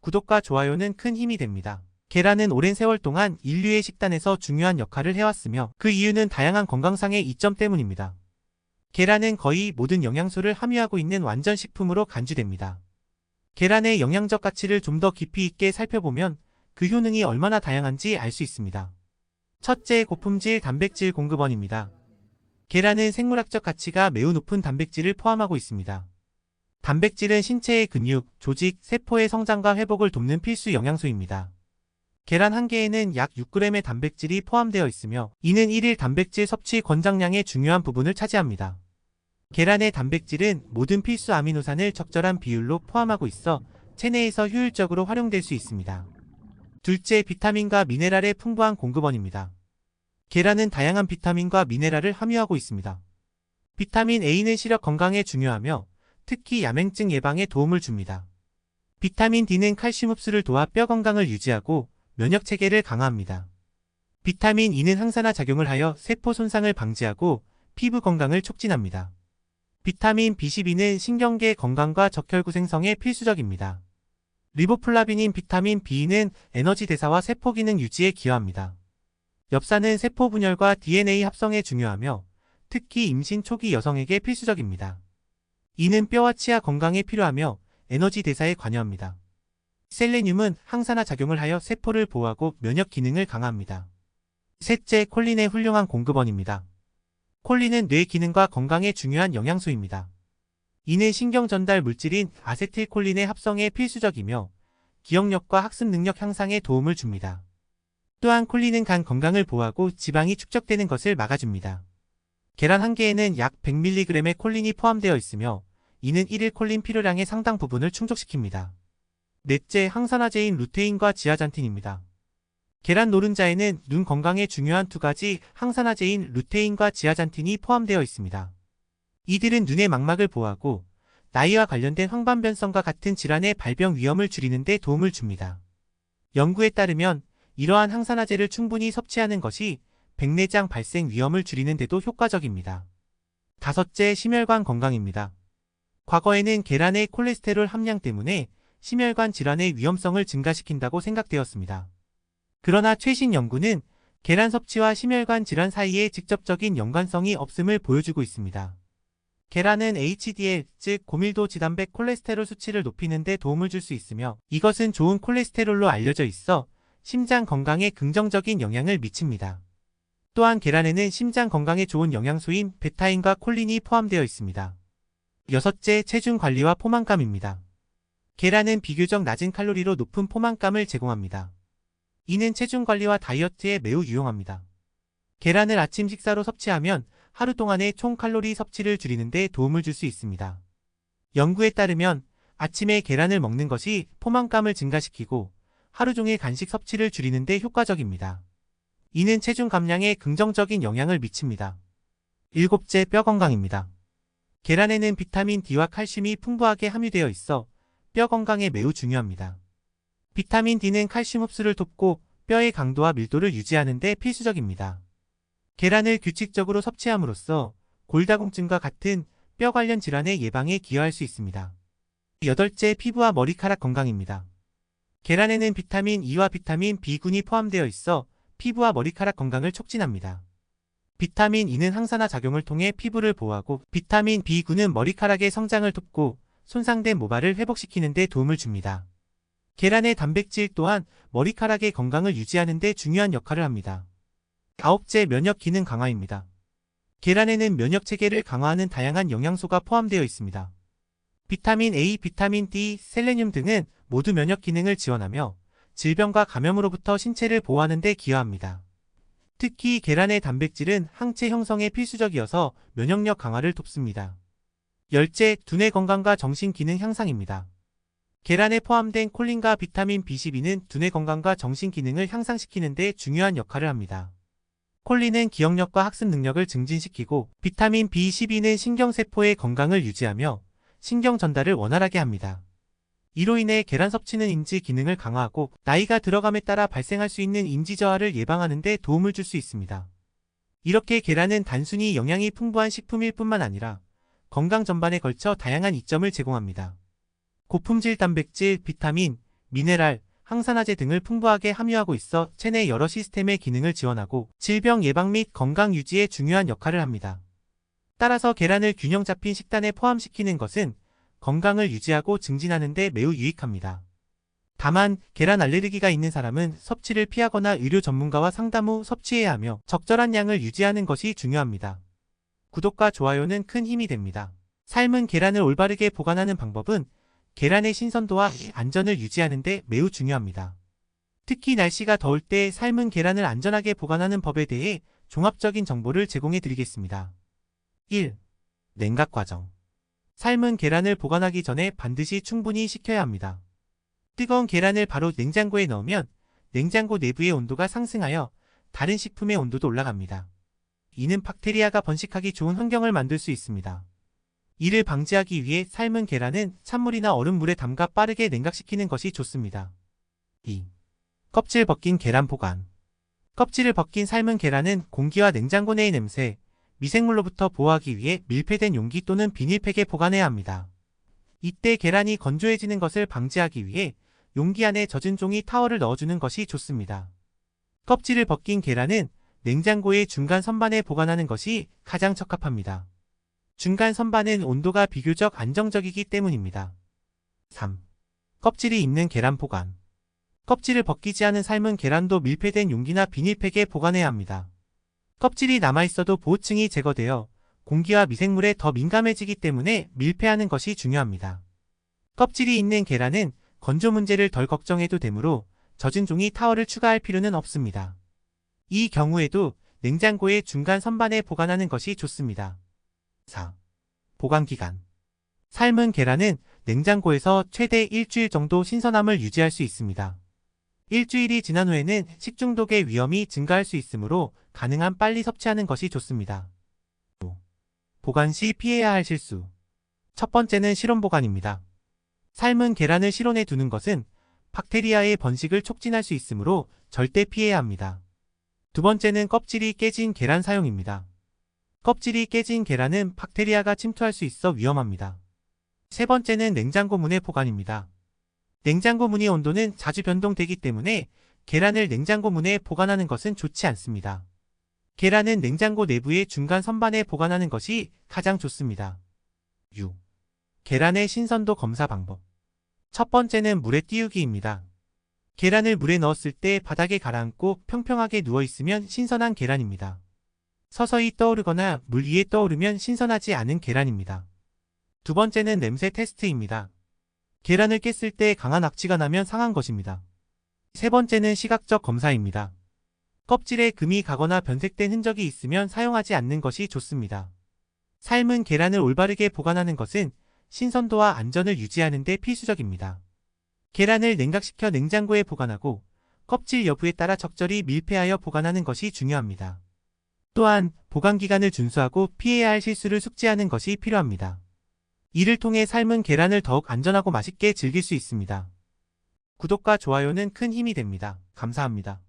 구독과 좋아요는 큰 힘이 됩니다. 계란은 오랜 세월 동안 인류의 식단에서 중요한 역할을 해왔으며 그 이유는 다양한 건강상의 이점 때문입니다. 계란은 거의 모든 영양소를 함유하고 있는 완전 식품으로 간주됩니다. 계란의 영양적 가치를 좀 더 깊이 있게 살펴보면 그 효능이 얼마나 다양한지 알 수 있습니다. 첫째, 고품질 단백질 공급원입니다. 계란은 생물학적 가치가 매우 높은 단백질을 포함하고 있습니다. 단백질은 신체의 근육, 조직, 세포의 성장과 회복을 돕는 필수 영양소입니다. 계란 한 개에는 약 6g의 단백질이 포함되어 있으며 이는 1일 단백질 섭취 권장량의 중요한 부분을 차지합니다. 계란의 단백질은 모든 필수 아미노산을 적절한 비율로 포함하고 있어 체내에서 효율적으로 활용될 수 있습니다. 둘째, 비타민과 미네랄의 풍부한 공급원입니다. 계란은 다양한 비타민과 미네랄을 함유하고 있습니다. 비타민 A는 시력 건강에 중요하며 특히 야맹증 예방에 도움을 줍니다. 비타민 D는 칼슘 흡수를 도와 뼈 건강을 유지하고 면역 체계를 강화합니다. 비타민 E는 항산화 작용을 하여 세포 손상을 방지하고 피부 건강을 촉진합니다. 비타민 B12는 신경계 건강과 적혈구 생성에 필수적입니다. 리보플라빈인 비타민 B는 에너지 대사와 세포 기능 유지에 기여합니다. 엽산은 세포 분열과 DNA 합성에 중요하며 특히 임신 초기 여성에게 필수적입니다. 이는 뼈와 치아 건강에 필요하며 에너지 대사에 관여합니다. 셀레늄은 항산화 작용을 하여 세포를 보호하고 면역 기능을 강화합니다. 셋째, 콜린의 훌륭한 공급원입니다. 콜린은 뇌 기능과 건강에 중요한 영양소입니다. 이는 신경 전달 물질인 아세틸콜린의 합성에 필수적이며 기억력과 학습 능력 향상에 도움을 줍니다. 또한 콜린은 간 건강을 보호하고 지방이 축적되는 것을 막아줍니다. 계란 한 개에는 약 100mg의 콜린이 포함되어 있으며 이는 1일 콜린 필요량의 상당 부분을 충족시킵니다. 넷째, 항산화제인 루테인과 지아잔틴입니다. 계란 노른자에는 눈 건강에 중요한 두 가지 항산화제인 루테인과 지아잔틴이 포함되어 있습니다. 이들은 눈의 망막을 보호하고 나이와 관련된 황반변성과 같은 질환의 발병 위험을 줄이는 데 도움을 줍니다. 연구에 따르면 이러한 항산화제를 충분히 섭취하는 것이 백내장 발생 위험을 줄이는 데도 효과적입니다. 다섯째, 심혈관 건강입니다. 과거에는 계란의 콜레스테롤 함량 때문에 심혈관 질환의 위험성을 증가시킨다고 생각되었습니다. 그러나 최신 연구는 계란 섭취와 심혈관 질환 사이에 직접적인 연관성이 없음을 보여주고 있습니다. 계란은 HDL, 즉 고밀도 지단백 콜레스테롤 수치를 높이는 데 도움을 줄 수 있으며 이것은 좋은 콜레스테롤로 알려져 있어 심장 건강에 긍정적인 영향을 미칩니다. 또한 계란에는 심장 건강에 좋은 영양소인 베타인과 콜린이 포함되어 있습니다. 여섯째, 체중 관리와 포만감입니다. 계란은 비교적 낮은 칼로리로 높은 포만감을 제공합니다. 이는 체중 관리와 다이어트에 매우 유용합니다. 계란을 아침 식사로 섭취하면 하루 동안의 총 칼로리 섭취를 줄이는 데 도움을 줄 수 있습니다. 연구에 따르면 아침에 계란을 먹는 것이 포만감을 증가시키고 하루 종일 간식 섭취를 줄이는 데 효과적입니다. 이는 체중 감량에 긍정적인 영향을 미칩니다. 일곱째, 뼈 건강입니다. 계란에는 비타민 D와 칼슘이 풍부하게 함유되어 있어 뼈 건강에 매우 중요합니다. 비타민 D는 칼슘 흡수를 돕고 뼈의 강도와 밀도를 유지하는 데 필수적입니다. 계란을 규칙적으로 섭취함으로써 골다공증과 같은 뼈 관련 질환의 예방에 기여할 수 있습니다. 여덟째, 피부와 머리카락 건강입니다. 계란에는 비타민 E와 비타민 B군이 포함되어 있어 피부와 머리카락 건강을 촉진합니다. 비타민 E는 항산화 작용을 통해 피부를 보호하고 비타민 B군은 머리카락의 성장을 돕고 손상된 모발을 회복시키는 데 도움을 줍니다. 계란의 단백질 또한 머리카락의 건강을 유지하는 데 중요한 역할을 합니다. 아홉째, 면역 기능 강화입니다. 계란에는 면역 체계를 강화하는 다양한 영양소가 포함되어 있습니다. 비타민 A, 비타민 D, 셀레늄 등은 모두 면역 기능을 지원하며 질병과 감염으로부터 신체를 보호하는 데 기여합니다. 특히 계란의 단백질은 항체 형성에 필수적이어서 면역력 강화를 돕습니다. 열째, 두뇌 건강과 정신 기능 향상입니다. 계란에 포함된 콜린과 비타민 B12는 두뇌 건강과 정신 기능을 향상시키는 데 중요한 역할을 합니다. 콜린은 기억력과 학습 능력을 증진시키고 비타민 B12는 신경세포의 건강을 유지하며 신경 전달을 원활하게 합니다. 이로 인해 계란 섭취는 인지 기능을 강화하고 나이가 들어감에 따라 발생할 수 있는 인지 저하를 예방하는 데 도움을 줄 수 있습니다. 이렇게 계란은 단순히 영양이 풍부한 식품일 뿐만 아니라 건강 전반에 걸쳐 다양한 이점을 제공합니다. 고품질 단백질, 비타민, 미네랄, 항산화제 등을 풍부하게 함유하고 있어 체내 여러 시스템의 기능을 지원하고 질병 예방 및 건강 유지에 중요한 역할을 합니다. 따라서 계란을 균형 잡힌 식단에 포함시키는 것은 건강을 유지하고 증진하는 데 매우 유익합니다. 다만 계란 알레르기가 있는 사람은 섭취를 피하거나 의료 전문가와 상담 후 섭취해야 하며 적절한 양을 유지하는 것이 중요합니다. 구독과 좋아요는 큰 힘이 됩니다. 삶은 계란을 올바르게 보관하는 방법은 계란의 신선도와 안전을 유지하는 데 매우 중요합니다. 특히 날씨가 더울 때 삶은 계란을 안전하게 보관하는 법에 대해 종합적인 정보를 제공해 드리겠습니다. 1. 냉각 과정. 삶은 계란을 보관하기 전에 반드시 충분히 식혀야 합니다. 뜨거운 계란을 바로 냉장고에 넣으면 냉장고 내부의 온도가 상승하여 다른 식품의 온도도 올라갑니다. 이는 박테리아가 번식하기 좋은 환경을 만들 수 있습니다. 이를 방지하기 위해 삶은 계란은 찬물이나 얼음물에 담가 빠르게 냉각시키는 것이 좋습니다. 2. 껍질 벗긴 계란 보관. 껍질을 벗긴 삶은 계란은 공기와 냉장고 내의 냄새, 미생물로부터 보호하기 위해 밀폐된 용기 또는 비닐팩에 보관해야 합니다. 이때 계란이 건조해지는 것을 방지하기 위해 용기 안에 젖은 종이 타월을 넣어주는 것이 좋습니다. 껍질을 벗긴 계란은 냉장고의 중간 선반에 보관하는 것이 가장 적합합니다. 중간 선반은 온도가 비교적 안정적이기 때문입니다. 3. 껍질이 있는 계란 보관. 껍질을 벗기지 않은 삶은 계란도 밀폐된 용기나 비닐팩에 보관해야 합니다. 껍질이 남아있어도 보호층이 제거되어 공기와 미생물에 더 민감해지기 때문에 밀폐하는 것이 중요합니다. 껍질이 있는 계란은 건조 문제를 덜 걱정해도 되므로 젖은 종이 타월을 추가할 필요는 없습니다. 이 경우에도 냉장고의 중간 선반에 보관하는 것이 좋습니다. 4. 보관기간. 삶은 계란은 냉장고에서 최대 일주일 정도 신선함을 유지할 수 있습니다. 일주일이 지난 후에는 식중독의 위험이 증가할 수 있으므로 가능한 빨리 섭취하는 것이 좋습니다. 5. 보관 시 피해야 할 실수. 첫 번째는 실온 보관입니다. 삶은 계란을 실온에 두는 것은 박테리아의 번식을 촉진할 수 있으므로 절대 피해야 합니다. 두 번째는 껍질이 깨진 계란 사용입니다. 껍질이 깨진 계란은 박테리아가 침투할 수 있어 위험합니다. 세 번째는 냉장고 문의 보관입니다. 냉장고 문의 온도는 자주 변동되기 때문에 계란을 냉장고 문에 보관하는 것은 좋지 않습니다. 계란은 냉장고 내부의 중간 선반에 보관하는 것이 가장 좋습니다. 6. 계란의 신선도 검사 방법. 첫 번째는 물에 띄우기입니다. 계란을 물에 넣었을 때 바닥에 가라앉고 평평하게 누워있으면 신선한 계란입니다. 서서히 떠오르거나 물 위에 떠오르면 신선하지 않은 계란입니다. 두 번째는 냄새 테스트입니다. 계란을 깼을 때 강한 악취가 나면 상한 것입니다. 세 번째는 시각적 검사입니다. 껍질에 금이 가거나 변색된 흔적이 있으면 사용하지 않는 것이 좋습니다. 삶은 계란을 올바르게 보관하는 것은 신선도와 안전을 유지하는 데 필수적입니다. 계란을 냉각시켜 냉장고에 보관하고 껍질 여부에 따라 적절히 밀폐하여 보관하는 것이 중요합니다. 또한 보관기간을 준수하고 피해야 할 실수를 숙지하는 것이 필요합니다. 이를 통해 삶은 계란을 더욱 안전하고 맛있게 즐길 수 있습니다. 구독과 좋아요는 큰 힘이 됩니다. 감사합니다.